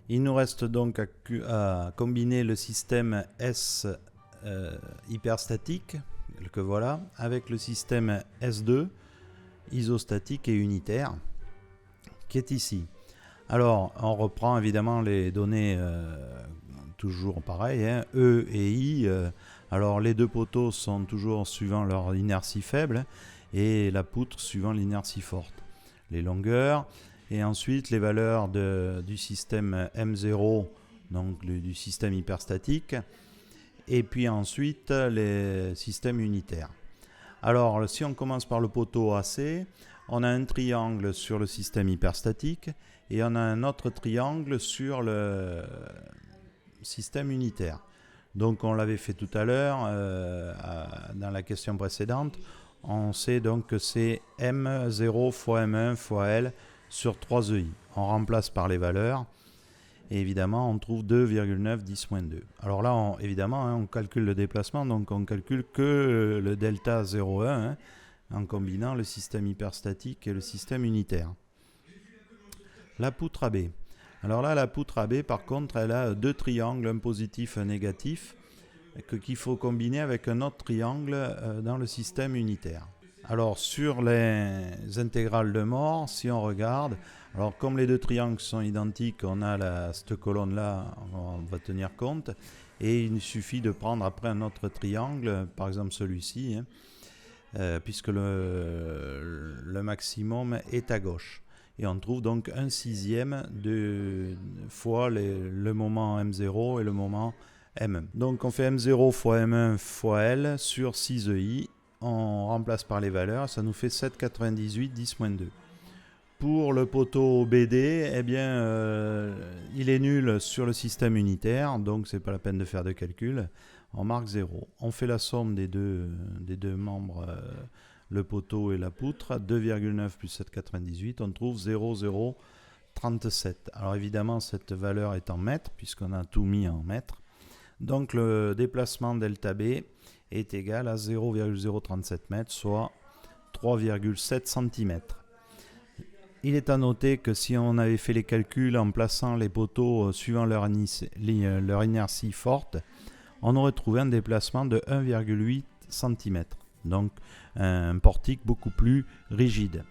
Il nous reste donc à combiner le système S hyperstatique, que voilà, avec le système S2 isostatique et unitaire, qui est ici. Alors, on reprend évidemment les données toujours pareil, hein, E et I. Alors, les deux poteaux sont toujours suivant leur inertie faible et la poutre suivant l'inertie forte. Les longueurs et ensuite les valeurs du système M0, donc du système hyperstatique, et puis ensuite les systèmes unitaires. Alors, si on commence par le poteau AC, on a un triangle sur le système hyperstatique et on a un autre triangle sur le système unitaire. Donc, on l'avait fait tout à l'heure dans la question précédente. On sait donc que c'est M0 fois M1 fois L sur 3EI. On remplace par les valeurs. Et évidemment, on trouve 2,9 10-2. Alors là, évidemment, on calcule le déplacement, donc on calcule que le delta 0,1 en combinant le système hyperstatique et le système unitaire. La poutre AB. Alors là, la poutre AB, par contre, elle a deux triangles, un positif et un négatif, qu'il faut combiner avec un autre triangle dans le système unitaire. Alors sur les intégrales de Moore, si on regarde, alors comme les deux triangles sont identiques, on a cette colonne-là, on va tenir compte, et il suffit de prendre après un autre triangle, par exemple celui-ci, puisque le maximum est à gauche. Et on trouve donc 1/6 fois le moment M0 et le moment M1. Donc on fait M0 fois M1 fois L sur 6EI. On remplace par les valeurs, ça nous fait 7,98 10-2. Pour le poteau BD, eh bien, il est nul sur le système unitaire, donc c'est pas la peine de faire de calcul. On marque 0. On fait la somme des deux membres, le poteau et la poutre, 2,9 plus 7,98, on trouve 0,037. Alors évidemment, cette valeur est en mètres, puisqu'on a tout mis en mètres. Donc le déplacement delta B est égal à 0,037 mètres, soit 3,7 cm. Il est à noter que si on avait fait les calculs en plaçant les poteaux suivant leur inertie forte, on aurait trouvé un déplacement de 1,8 cm. Donc un portique beaucoup plus rigide.